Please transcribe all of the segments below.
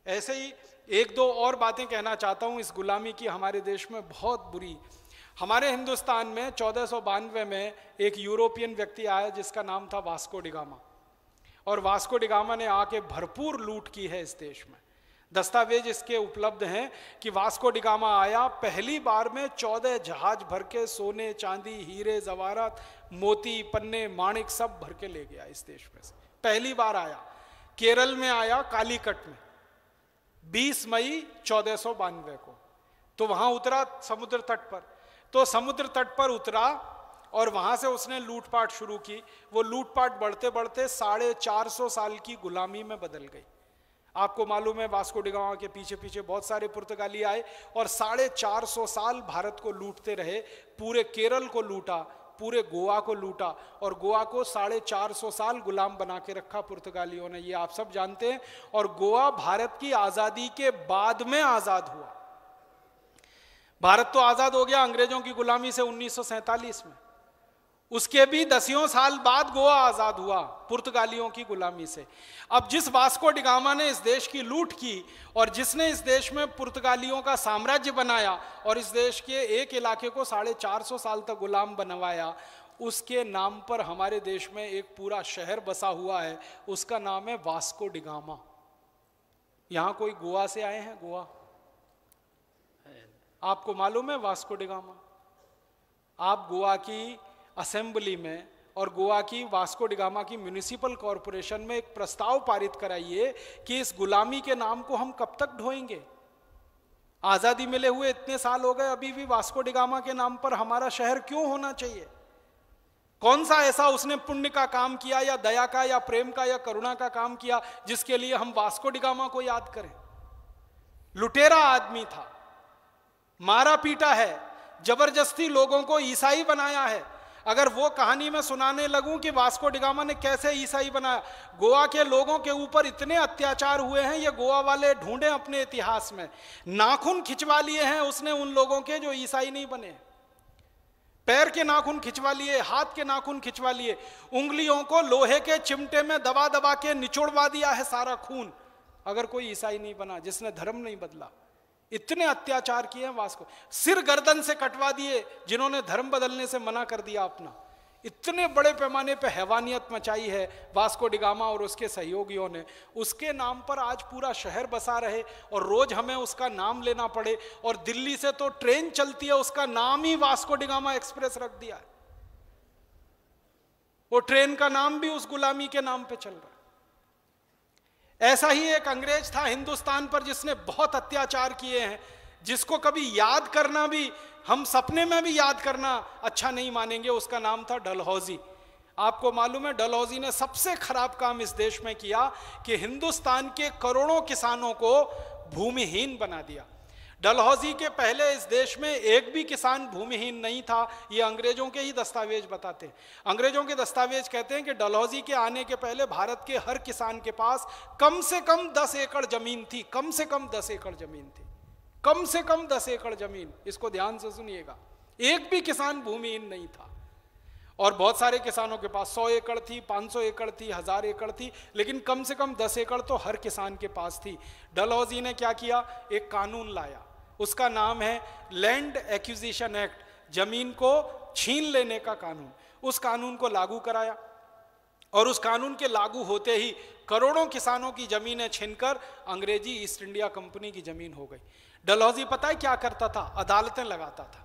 ऐसे ही एक दो और बातें कहना चाहता हूँ इस गुलामी की हमारे देश में बहुत बुरी। हमारे हिंदुस्तान में 1492 में एक यूरोपियन व्यक्ति आया जिसका नाम था वास्को डिगामा, और वास्को डिगामा ने आके भरपूर लूट की है इस देश में। दस्तावेज इसके उपलब्ध हैं कि वास्को डिगामा आया, पहली बार में 14 जहाज भर के सोने चांदी हीरे जवाहरात मोती पन्ने माणिक सब भर के ले गया इस देश में से। पहली बार आया, केरल में आया कालीकट में 20 मई 1492 को। तो वहां उतरा समुद्र तट पर, तो समुद्र तट पर उतरा और वहां से उसने लूटपाट शुरू की। वो लूटपाट बढ़ते बढ़ते 450 साल की गुलामी में बदल गई। आपको मालूम है वास्को डिगामा के पीछे पीछे बहुत सारे पुर्तगाली आए और 450 साल भारत को लूटते रहे। पूरे केरल को लूटा, पूरे गोवा को लूटा, और गोवा को 450 साल गुलाम बना के रखा पुर्तगालियों ने, ये आप सब जानते हैं। और गोवा भारत की आजादी के बाद में आजाद हुआ। भारत तो आजाद हो गया अंग्रेजों की गुलामी से 1947 में, उसके भी 10 साल बाद गोवा आजाद हुआ पुर्तगालियों की गुलामी से। अब जिस वास्को डिगामा ने इस देश की लूट की और जिसने इस देश में पुर्तगालियों का साम्राज्य बनाया और इस देश के एक इलाके को 450 साल तक गुलाम बनवाया, उसके नाम पर हमारे देश में एक पूरा शहर बसा हुआ है, उसका नाम है वास्को डिगामा। यहां कोई गोवा से आए हैं? गोवा आपको मालूम है वास्को डिगामा? आप गोवा की असेंबली में और गोवा की वास्को डिगामा की म्युनिसिपल कॉरपोरेशन में एक प्रस्ताव पारित कराइए कि इस गुलामी के नाम को हम कब तक ढोएंगे। आजादी मिले हुए इतने साल हो गए, अभी भी वास्को डिगामा के नाम पर हमारा शहर क्यों होना चाहिए? कौन सा ऐसा उसने पुण्य का काम किया या दया का या प्रेम का या करुणा का काम किया जिसके लिए हम वास्को डिगामा को याद करें? लुटेरा आदमी था, मारा पीटा है, जबरदस्ती लोगों को ईसाई बनाया है। अगर वो कहानी में सुनाने लगूं कि वास्को डिगामा ने कैसे ईसाई बनाया, गोवा के लोगों के ऊपर इतने अत्याचार हुए हैं, ये गोवा वाले ढूंढे अपने इतिहास में। नाखून खिंचवा लिए हैं उसने उन लोगों के जो ईसाई नहीं बने, पैर के नाखून खिंचवा लिए, हाथ के नाखून खिंचवा लिए, उंगलियों को लोहे के चिमटे में दबा दबा के निचोड़वा दिया है सारा खून, अगर कोई ईसाई नहीं बना, जिसने धर्म नहीं बदला। इतने अत्याचार किए हैं वास्को, सिर गर्दन से कटवा दिए जिन्होंने धर्म बदलने से मना कर दिया अपना। इतने बड़े पैमाने पे हैवानियत मचाई है वास्को डिगामा और उसके सहयोगियों ने। उसके नाम पर आज पूरा शहर बसा रहे और रोज हमें उसका नाम लेना पड़े, और दिल्ली से तो ट्रेन चलती है उसका नाम ही वास्को डिगामा एक्सप्रेस रख दिया है। वो ट्रेन का नाम भी उस गुलामी के नाम पे चल रहा है। ऐसा ही एक अंग्रेज था हिंदुस्तान पर जिसने बहुत अत्याचार किए हैं, जिसको कभी याद करना भी, हम सपने में भी याद करना अच्छा नहीं मानेंगे। उसका नाम था डलहौजी। आपको मालूम है डलहौजी ने सबसे खराब काम इस देश में किया कि हिंदुस्तान के करोड़ों किसानों को भूमिहीन बना दिया। डलहौजी के पहले इस देश में एक भी किसान भूमिहीन नहीं था, ये अंग्रेजों के ही दस्तावेज बताते हैं। अंग्रेजों के दस्तावेज कहते हैं कि डलहौजी के आने के पहले भारत के हर किसान के पास कम से कम 10 एकड़ जमीन थी, कम से कम 10 एकड़ जमीन थी, कम से कम 10 एकड़ जमीन। इसको ध्यान से सुनिएगा, एक भी किसान भूमिहीन नहीं था। और बहुत सारे किसानों के पास 100 एकड़ थी, 500 एकड़ थी, 1000 एकड़ थी, लेकिन कम से कम 10 एकड़ तो हर किसान के पास थी। डलहौजी ने क्या किया, एक कानून लाया, उसका नाम है लैंड एक्विजिशन एक्ट, जमीन को छीन लेने का कानून। उस कानून को लागू कराया और उस कानून के लागू होते ही करोड़ों किसानों की जमीनें छीनकर अंग्रेजी ईस्ट इंडिया कंपनी की जमीन हो गई। डलहौजी पता है क्या करता था? अदालतें लगाता था।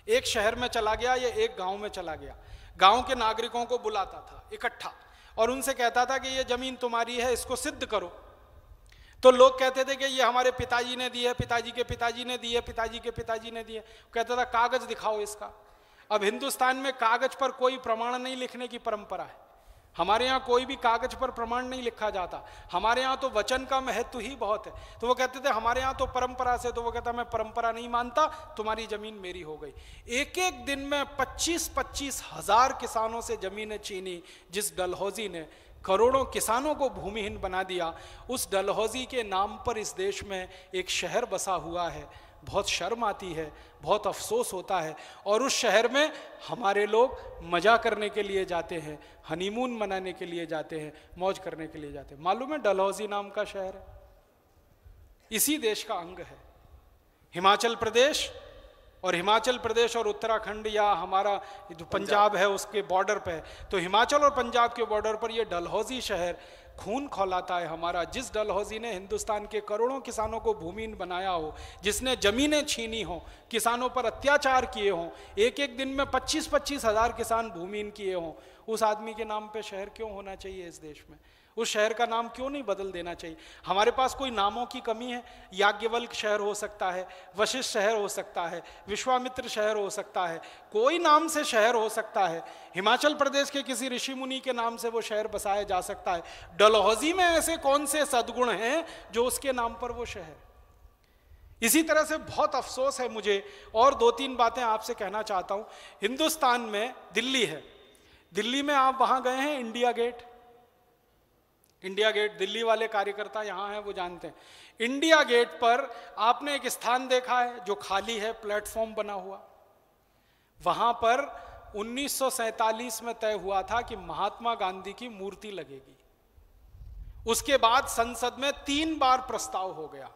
एक शहर में चला गया या एक गांव में चला गया, गांव के नागरिकों को बुलाता था इकट्ठा और उनसे कहता था कि ये जमीन तुम्हारी है, इसको सिद्ध करो। तो लोग कहते थे कि ये हमारे पिताजी ने दी है, पिताजी के पिताजी ने दी है, पिताजी के पिताजी ने दी है। कहता था कागज दिखाओ इसका। अब हिंदुस्तान में कागज पर कोई प्रमाण नहीं लिखने की परंपरा है। हमारे यहाँ कोई भी कागज पर प्रमाण नहीं लिखा जाता, हमारे यहाँ तो वचन का महत्व ही बहुत है। तो वो कहते थे हमारे यहाँ तो परंपरा से, तो वो कहता मैं परंपरा नहीं मानता, तुम्हारी जमीन मेरी हो गई। एक एक दिन में 25-25 हजार किसानों से जमीनें छीनी। जिस डलहौजी ने करोड़ों किसानों को भूमिहीन बना दिया, उस डलहौजी के नाम पर इस देश में एक शहर बसा हुआ है। बहुत शर्म आती है, बहुत अफसोस होता है। और उस शहर में हमारे लोग मजा करने के लिए जाते हैं, हनीमून मनाने के लिए जाते हैं, मौज करने के लिए जाते हैं। मालूम है डलहौजी नाम का शहर है। इसी देश का अंग है। हिमाचल प्रदेश और उत्तराखंड या हमारा जो पंजाब है उसके बॉर्डर पे है, तो हिमाचल और पंजाब के बॉर्डर पर ये डलहौजी शहर खून खौलाता है हमारा। जिस डलहौजी ने हिंदुस्तान के करोड़ों किसानों को भूमिहीन बनाया हो, जिसने जमीनें छीनी हो, किसानों पर अत्याचार किए हों, एक एक दिन में 25-25 हजार किसान भूमिहीन किए हों, उस आदमी के नाम पे शहर क्यों होना चाहिए इस देश में? उस शहर का नाम क्यों नहीं बदल देना चाहिए? हमारे पास कोई नामों की कमी है? याज्ञवल्क शहर हो सकता है, वशिष्ठ शहर हो सकता है, विश्वामित्र शहर हो सकता है, कोई नाम से शहर हो सकता है। हिमाचल प्रदेश के किसी ऋषि मुनि के नाम से वो शहर बसाया जा सकता है। डलहौजी में ऐसे कौन से सद्गुण हैं जो उसके नाम पर वो शहर? इसी तरह से बहुत अफसोस है मुझे, और 2-3 बातें आपसे कहना चाहता हूं। हिंदुस्तान में दिल्ली है, दिल्ली में आप वहां गए हैं? इंडिया गेट, दिल्ली वाले कार्यकर्ता यहाँ हैं, वो जानते हैं। इंडिया गेट पर आपने एक स्थान देखा है जो खाली है, प्लेटफॉर्म बना हुआ। वहां पर 1947 में तय हुआ था कि महात्मा गांधी की मूर्ति लगेगी। उसके बाद संसद में 3 बार प्रस्ताव हो गया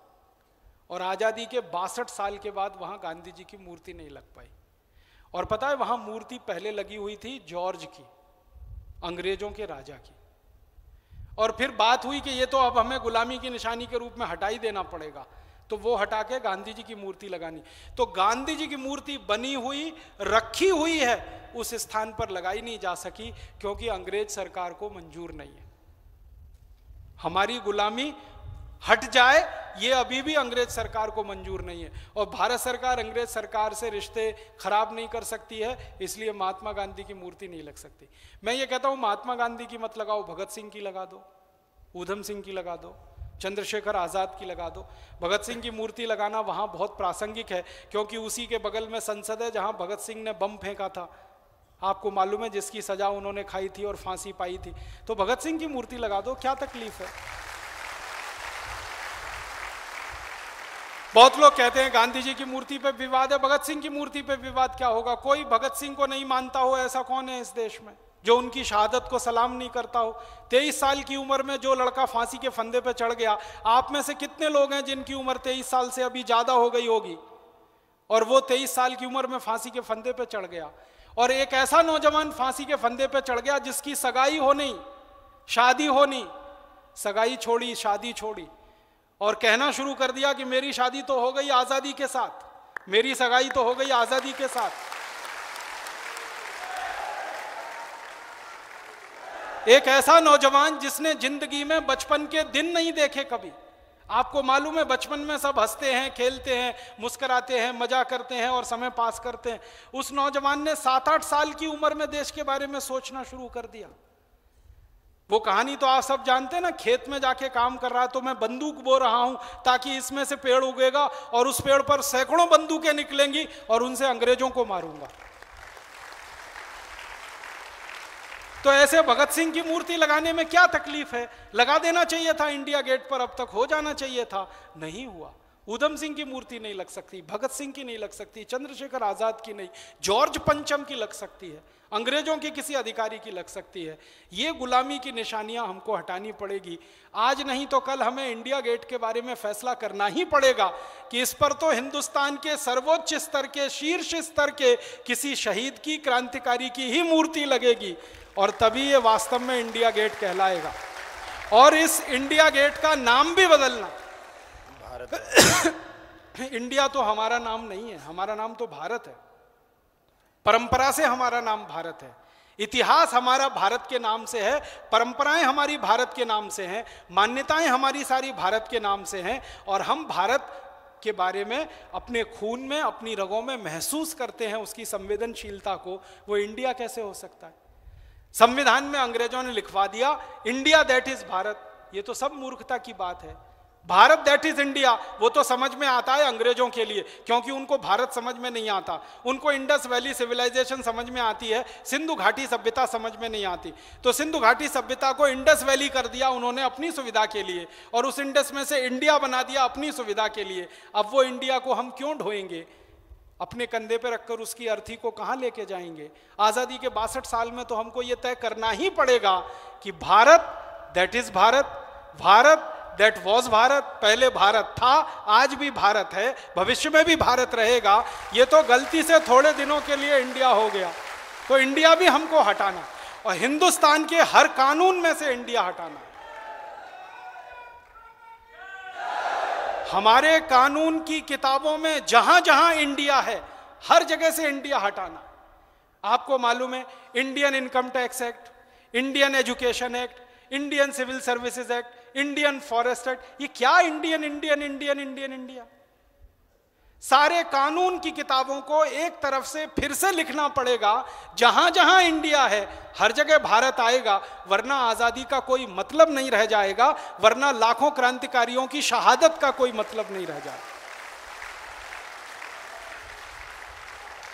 और आजादी के 62 साल के बाद वहां गांधी जी की मूर्ति नहीं लग पाई। और पता है वहां मूर्ति पहले लगी हुई थी जॉर्ज की, अंग्रेजों के राजा की, और फिर बात हुई कि ये तो अब हमें गुलामी की निशानी के रूप में हटा ही देना पड़ेगा, तो वो हटा के गांधी जी की मूर्ति लगानी। तो गांधी जी की मूर्ति बनी हुई रखी हुई है, उस स्थान पर लगाई नहीं जा सकी क्योंकि अंग्रेज सरकार को मंजूर नहीं है। हमारी गुलामी हट जाए ये अभी भी अंग्रेज सरकार को मंजूर नहीं है, और भारत सरकार अंग्रेज सरकार से रिश्ते खराब नहीं कर सकती है, इसलिए महात्मा गांधी की मूर्ति नहीं लग सकती। मैं ये कहता हूं महात्मा गांधी की मत लगाओ, भगत सिंह की लगा दो, ऊधम सिंह की लगा दो, चंद्रशेखर आजाद की लगा दो। भगत सिंह की मूर्ति लगाना वहां बहुत प्रासंगिक है क्योंकि उसी के बगल में संसद है जहां भगत सिंह ने बम फेंका था, आपको मालूम है, जिसकी सजा उन्होंने खाई थी और फांसी पाई थी। तो भगत सिंह की मूर्ति लगा दो, क्या तकलीफ है? बहुत लोग कहते हैं गांधी जी की मूर्ति पे विवाद है, भगत सिंह की मूर्ति पे विवाद क्या होगा? कोई भगत सिंह को नहीं मानता हो ऐसा कौन है इस देश में जो उनकी शहादत को सलाम नहीं करता हो? 23 साल की उम्र में जो लड़का फांसी के फंदे पे चढ़ गया, आप में से कितने लोग हैं जिनकी उम्र 23 साल से अभी ज्यादा हो गई होगी और वो 23 साल की उम्र में फांसी के फंदे पे चढ़ गया? और एक ऐसा नौजवान फांसी के फंदे पे चढ़ गया जिसकी सगाई हो नहीं, शादी हो नहीं, सगाई छोड़ी, शादी छोड़ी, और कहना शुरू कर दिया कि मेरी शादी तो हो गई आजादी के साथ, मेरी सगाई तो हो गई आजादी के साथ। एक ऐसा नौजवान जिसने जिंदगी में बचपन के दिन नहीं देखे कभी। आपको मालूम है बचपन में सब हंसते हैं, खेलते हैं, मुस्कुराते हैं, मजा करते हैं और समय पास करते हैं। उस नौजवान ने 7-8 साल की उम्र में देश के बारे में सोचना शुरू कर दिया। वो कहानी तो आप सब जानते हैं ना, खेत में जाके काम कर रहा है तो मैं बंदूक बो रहा हूं ताकि इसमें से पेड़ उगेगा और उस पेड़ पर सैकड़ों बंदूकें निकलेंगी और उनसे अंग्रेजों को मारूंगा। तो ऐसे भगत सिंह की मूर्ति लगाने में क्या तकलीफ है? लगा देना चाहिए था इंडिया गेट पर, अब तक हो जाना चाहिए था, नहीं हुआ। ऊधम सिंह की मूर्ति नहीं लग सकती, भगत सिंह की नहीं लग सकती, चंद्रशेखर आजाद की नहीं, जॉर्ज पंचम की लग सकती है, अंग्रेजों के किसी अधिकारी की लग सकती है। ये गुलामी की निशानियां हमको हटानी पड़ेगी। आज नहीं तो कल हमें इंडिया गेट के बारे में फैसला करना ही पड़ेगा कि इस पर तो हिंदुस्तान के सर्वोच्च स्तर के, शीर्ष स्तर के किसी शहीद की, क्रांतिकारी की ही मूर्ति लगेगी और तभी ये वास्तव में इंडिया गेट कहलाएगा। और इस इंडिया गेट का नाम भी बदलना। इंडिया तो हमारा नाम नहीं है, हमारा नाम तो भारत है। परंपरा से हमारा नाम भारत है, इतिहास हमारा भारत के नाम से है, परंपराएं हमारी भारत के नाम से हैं, मान्यताएं हमारी सारी भारत के नाम से हैं, और हम भारत के बारे में अपने खून में, अपनी रगों में महसूस करते हैं उसकी संवेदनशीलता को। वो इंडिया कैसे हो सकता है? संविधान में अंग्रेजों ने लिखवा दिया इंडिया दैट इज भारत। ये तो सब मूर्खता की बात है। भारत दैट इज इंडिया वो तो समझ में आता है अंग्रेजों के लिए, क्योंकि उनको भारत समझ में नहीं आता, उनको इंडस वैली सिविलाइजेशन समझ में आती है, सिंधु घाटी सभ्यता समझ में नहीं आती। तो सिंधु घाटी सभ्यता को इंडस वैली कर दिया उन्होंने अपनी सुविधा के लिए, और उस इंडस में से इंडिया बना दिया अपनी सुविधा के लिए। अब वो इंडिया को हम क्यों ढोएंगे? अपने कंधे पे रखकर उसकी अर्थी को कहां लेके जाएंगे? आजादी के 62 साल में तो हमको ये तय करना ही पड़ेगा कि Bharat that is Bharat, Bharat that was Bharat, पहले भारत था, आज भी भारत है, भविष्य में भी भारत रहेगा। ये तो गलती से थोड़े दिनों के लिए इंडिया हो गया, तो इंडिया भी हमको हटाना, और हिंदुस्तान के हर कानून में से इंडिया हटाना। हमारे कानून की किताबों में जहां जहां इंडिया है, हर जगह से इंडिया हटाना। आपको मालूम है, Indian income tax act, Indian education act, Indian civil services act, Indian forest act, ये क्या Indian Indian Indian Indian India? सारे कानून की किताबों को एक तरफ से फिर से लिखना पड़ेगा। जहां जहां इंडिया है हर जगह भारत आएगा, वरना आजादी का कोई मतलब नहीं रह जाएगा, वरना लाखों क्रांतिकारियों की शहादत का कोई मतलब नहीं रह जाएगा।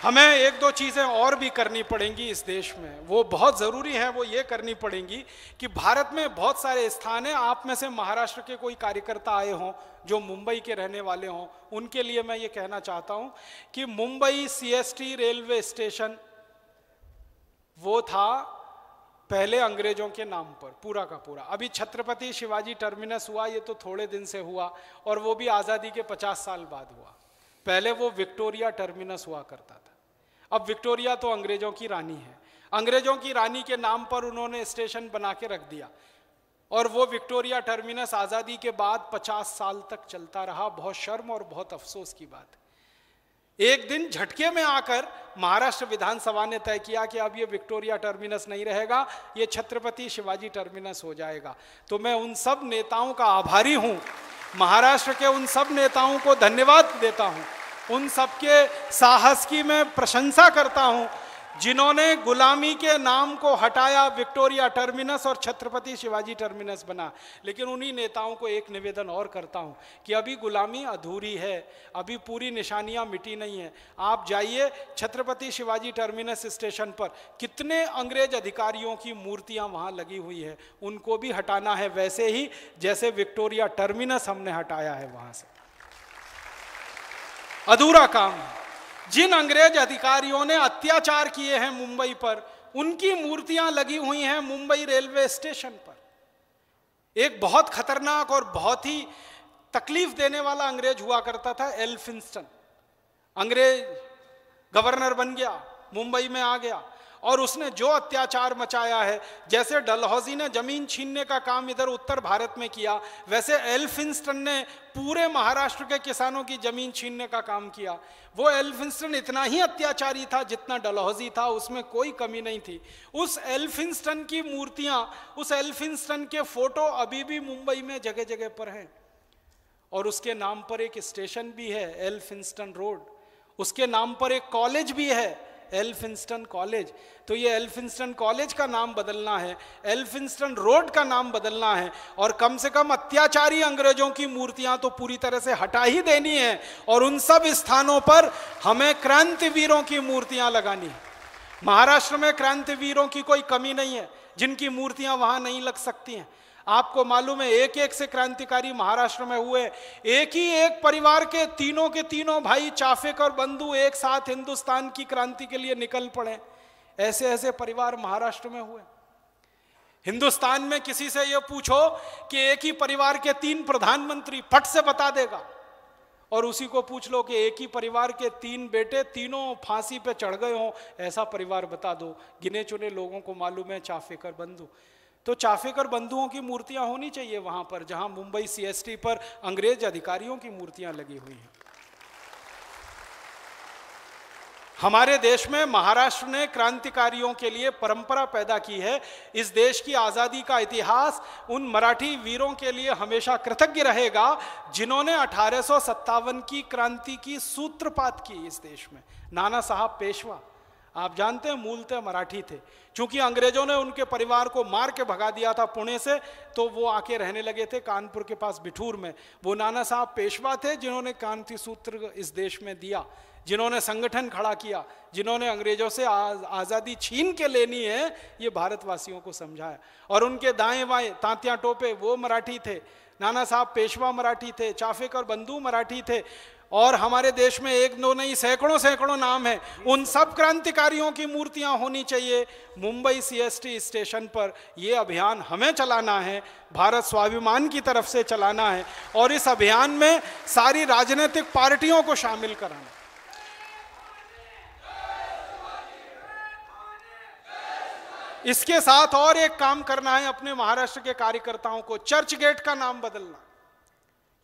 हमें एक दो चीजें और भी करनी पड़ेंगी इस देश में, वो बहुत जरूरी है। वो ये करनी पड़ेंगी कि भारत में बहुत सारे स्थान हैं, आप में से महाराष्ट्र के कोई कार्यकर्ता आए हों जो मुंबई के रहने वाले हों, उनके लिए मैं ये कहना चाहता हूं कि मुंबई CST रेलवे स्टेशन वो था पहले अंग्रेजों के नाम पर पूरा का पूरा। अभी छत्रपति शिवाजी टर्मिनस हुआ, ये तो थोड़े दिन से हुआ, और वो भी आज़ादी के 50 साल बाद हुआ। पहले वो विक्टोरिया टर्मिनस हुआ करता था। अब विक्टोरिया तो अंग्रेजों की रानी है, अंग्रेजों की रानी के नाम पर उन्होंने स्टेशन बना के रख दिया, और वो विक्टोरिया टर्मिनस आज़ादी के बाद 50 साल तक चलता रहा। बहुत शर्म और बहुत अफसोस की बात है। एक दिन झटके में आकर महाराष्ट्र विधानसभा ने तय किया कि अब ये विक्टोरिया टर्मिनस नहीं रहेगा, ये छत्रपति शिवाजी टर्मिनस हो जाएगा। तो मैं उन सब नेताओं का आभारी हूं, महाराष्ट्र के उन सब नेताओं को धन्यवाद देता हूं, उन सबके साहस की मैं प्रशंसा करता हूं जिन्होंने गुलामी के नाम को हटाया, विक्टोरिया टर्मिनस और छत्रपति शिवाजी टर्मिनस बना। लेकिन उन्हीं नेताओं को एक निवेदन और करता हूं कि अभी गुलामी अधूरी है, अभी पूरी निशानियां मिटी नहीं है। आप जाइए छत्रपति शिवाजी टर्मिनस स्टेशन पर, कितने अंग्रेज अधिकारियों की मूर्तियां वहां लगी हुई है, उनको भी हटाना है, वैसे ही जैसे विक्टोरिया टर्मिनस हमने हटाया है वहां से। अधूरा काम है। जिन अंग्रेज अधिकारियों ने अत्याचार किए हैं मुंबई पर, उनकी मूर्तियां लगी हुई हैं मुंबई रेलवे स्टेशन पर। एक बहुत खतरनाक और बहुत ही तकलीफ देने वाला अंग्रेज हुआ करता था, एल्फिंस्टन। अंग्रेज गवर्नर बन गया, मुंबई में आ गया, और उसने जो अत्याचार मचाया है, जैसे डलहौजी ने जमीन छीनने का काम इधर उत्तर भारत में किया, वैसे एल्फिंस्टन ने पूरे महाराष्ट्र के किसानों की जमीन छीनने का काम किया। वो एल्फिंस्टन इतना ही अत्याचारी था जितना डलहौजी था, उसमें कोई कमी नहीं थी। उस एल्फिंस्टन की मूर्तियां, उस एल्फिंस्टन के फोटो अभी भी मुंबई में जगह जगह पर हैं, और उसके नाम पर एक स्टेशन भी है, एल्फिंस्टन रोड। उसके नाम पर एक कॉलेज भी है, एल्फिंस्टन कॉलेज। तो ये एल्फिंस्टन कॉलेज का नाम बदलना है, एल्फिंस्टन रोड का नाम बदलना है, और कम से कम अत्याचारी अंग्रेजों की मूर्तियां तो पूरी तरह से हटा ही देनी है, और उन सब स्थानों पर हमें क्रांतिवीरों की मूर्तियां लगानी है। महाराष्ट्र में क्रांतिवीरों की कोई कमी नहीं है जिनकी मूर्तियां वहां नहीं लग सकती हैं। आपको मालूम है, एक एक से क्रांतिकारी महाराष्ट्र में हुए, एक ही एक परिवार के तीनों भाई चाफेकर और बंधु एक साथ हिंदुस्तान की क्रांति के लिए निकल पड़े। ऐसे ऐसे परिवार महाराष्ट्र में हुए। हिंदुस्तान में किसी से यह पूछो कि एक ही परिवार के 3 प्रधानमंत्री, फट से बता देगा। और उसी को पूछ लो कि एक ही परिवार के 3 बेटे, तीनों फांसी पे चढ़ गए हों, ऐसा परिवार बता दो। गिने चुने लोगों को मालूम है चाफेकर बंधु। तो चाफेकर बंधुओं की मूर्तियां होनी चाहिए वहां पर, जहां मुंबई CST पर अंग्रेज अधिकारियों की मूर्तियां लगी हुई हैं। हमारे देश में महाराष्ट्र ने क्रांतिकारियों के लिए परंपरा पैदा की है। इस देश की आज़ादी का इतिहास उन मराठी वीरों के लिए हमेशा कृतज्ञ रहेगा जिन्होंने 1857 की क्रांति की सूत्रपात की इस देश में। नाना साहब पेशवा, आप जानते हैं, मूलतः मराठी थे। चूंकि अंग्रेजों ने उनके परिवार को मार के भगा दिया था पुणे से, तो वो आके रहने लगे थे कानपुर के पास बिठूर में। वो नाना साहब पेशवा थे जिन्होंने क्रांति सूत्र इस देश में दिया, जिन्होंने संगठन खड़ा किया, जिन्होंने अंग्रेजों से आज़ादी छीन के लेनी है ये भारतवासियों को समझाया। और उनके दाएं बाएं तांतिया टोपे वो मराठी थे, नाना साहब पेशवा मराठी थे, चाफेकर बंधु मराठी थे। और हमारे देश में एक दो नहीं सैकड़ों सैकड़ों नाम है, उन सब क्रांतिकारियों की मूर्तियां होनी चाहिए। मुंबई सीएसटी स्टेशन पर ये अभियान हमें चलाना है, भारत स्वाभिमान की तरफ से चलाना है, और इस अभियान में सारी राजनीतिक पार्टियों को शामिल कराना। इसके साथ और एक काम करना है अपने महाराष्ट्र के कार्यकर्ताओं को, चर्च गेट का नाम बदलना।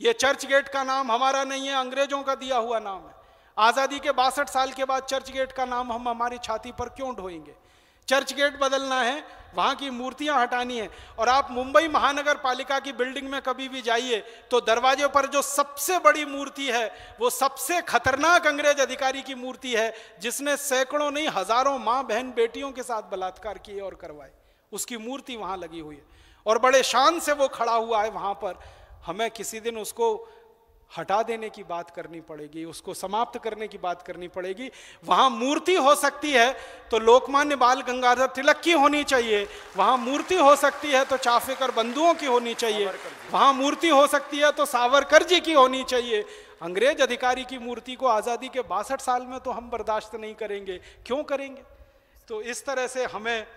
यह चर्च गेट का नाम हमारा नहीं है, अंग्रेजों का दिया हुआ नाम है। आजादी के 62 साल के बाद चर्च गेट का नाम हम हमारी छाती पर क्यों ढोएंगे? चर्च गेट बदलना है, वहां की मूर्तियां हटानी है। और आप मुंबई महानगर पालिका की बिल्डिंग में कभी भी जाइए तो दरवाजे पर जो सबसे बड़ी मूर्ति है वो सबसे खतरनाक अंग्रेज अधिकारी की मूर्ति है, जिसने सैकड़ों नहीं हजारों मां बहन बेटियों के साथ बलात्कार किए और करवाए। उसकी मूर्ति वहां लगी हुई है और बड़े शान से वो खड़ा हुआ है वहां पर। हमें किसी दिन उसको हटा देने की बात करनी पड़ेगी, उसको समाप्त करने की बात करनी पड़ेगी। वहां मूर्ति हो सकती है तो लोकमान्य बाल गंगाधर तिलक की होनी चाहिए, वहां मूर्ति हो सकती है तो चाफेकर बंधुओं की होनी चाहिए, वहां मूर्ति हो सकती है तो सावरकर जी की होनी चाहिए। अंग्रेज अधिकारी की मूर्ति को आजादी के 62 साल में तो हम बर्दाश्त नहीं करेंगे, क्यों करेंगे? तो इस तरह से हमें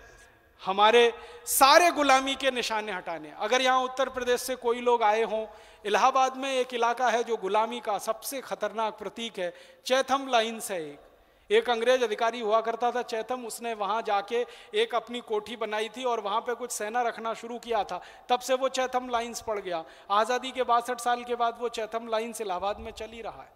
हमारे सारे गुलामी के निशाने हटाने। अगर यहाँ उत्तर प्रदेश से कोई लोग आए हों, इलाहाबाद में एक इलाका है जो गुलामी का सबसे खतरनाक प्रतीक है, चैथम लाइन्स है। एक अंग्रेज अधिकारी हुआ करता था चैथम, उसने वहां जाके एक अपनी कोठी बनाई थी और वहां पे कुछ सेना रखना शुरू किया था, तब से वो चैथम लाइन्स पड़ गया। आजादी के 62 साल के बाद वो चैथम लाइन्स इलाहाबाद में चल ही रहा है।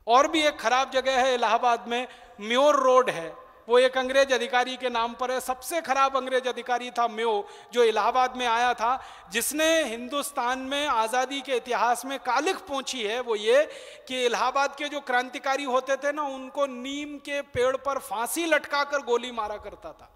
और भी एक खराब जगह है इलाहाबाद में, म्योर रोड है, वो एक अंग्रेज अधिकारी के नाम पर है। सबसे खराब अंग्रेज अधिकारी था म्यो, जो इलाहाबाद में आया था, जिसने हिंदुस्तान में आज़ादी के इतिहास में कालिख पोंछी है। वो ये कि इलाहाबाद के जो क्रांतिकारी होते थे ना, उनको नीम के पेड़ पर फांसी लटकाकर गोली मारा करता था।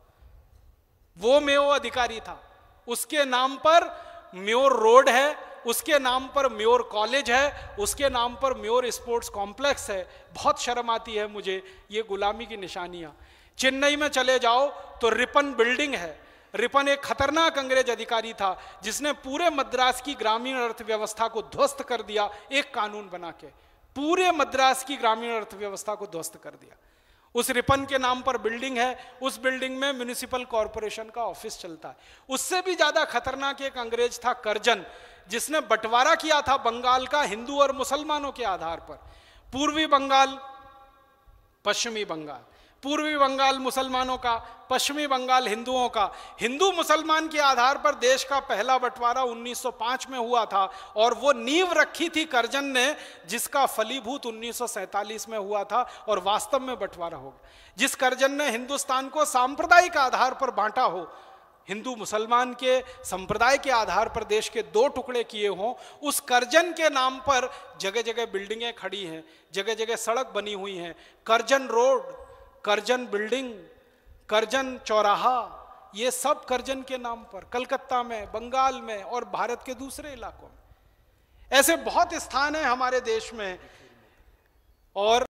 वो म्यो अधिकारी था। उसके नाम पर म्योर रोड है, उसके नाम पर म्योर कॉलेज है, उसके नाम पर म्योर स्पोर्ट्स कॉम्प्लेक्स है। बहुत शर्म आती है मुझे ये गुलामी की निशानियां। चेन्नई में चले जाओ तो रिपन बिल्डिंग है। रिपन एक खतरनाक अंग्रेज अधिकारी था जिसने पूरे मद्रास की ग्रामीण अर्थव्यवस्था को ध्वस्त कर दिया। एक कानून बना के पूरे मद्रास की ग्रामीण अर्थव्यवस्था को ध्वस्त कर दिया। उस रिपन के नाम पर बिल्डिंग है, उस बिल्डिंग में म्युनिसिपल कॉरपोरेशन का ऑफिस चलता है। उससे भी ज्यादा खतरनाक एक अंग्रेज था कर्जन, जिसने बंटवारा किया था बंगाल का हिंदू और मुसलमानों के आधार पर। पूर्वी बंगाल, पश्चिमी बंगाल, पूर्वी बंगाल मुसलमानों का, पश्चिमी बंगाल हिंदुओं का। हिंदू मुसलमान के आधार पर देश का पहला बंटवारा 1905 में हुआ था और वो नींव रखी थी कर्जन ने, जिसका फलीभूत 1947 में हुआ था और वास्तव में बंटवारा हो गया। जिस कर्जन ने हिंदुस्तान को सांप्रदायिक आधार पर बांटा हो, हिंदू मुसलमान के संप्रदाय के आधार पर देश के दो टुकड़े किए हों, उस कर्जन के नाम पर जगह जगह बिल्डिंगें खड़ी हैं, जगह जगह सड़क बनी हुई हैं। Curzon road, Curzon building, Curzon चौराहा, ये सब कर्जन के नाम पर कलकत्ता में, बंगाल में और भारत के दूसरे इलाकों में। ऐसे बहुत स्थान हैं हमारे देश में। और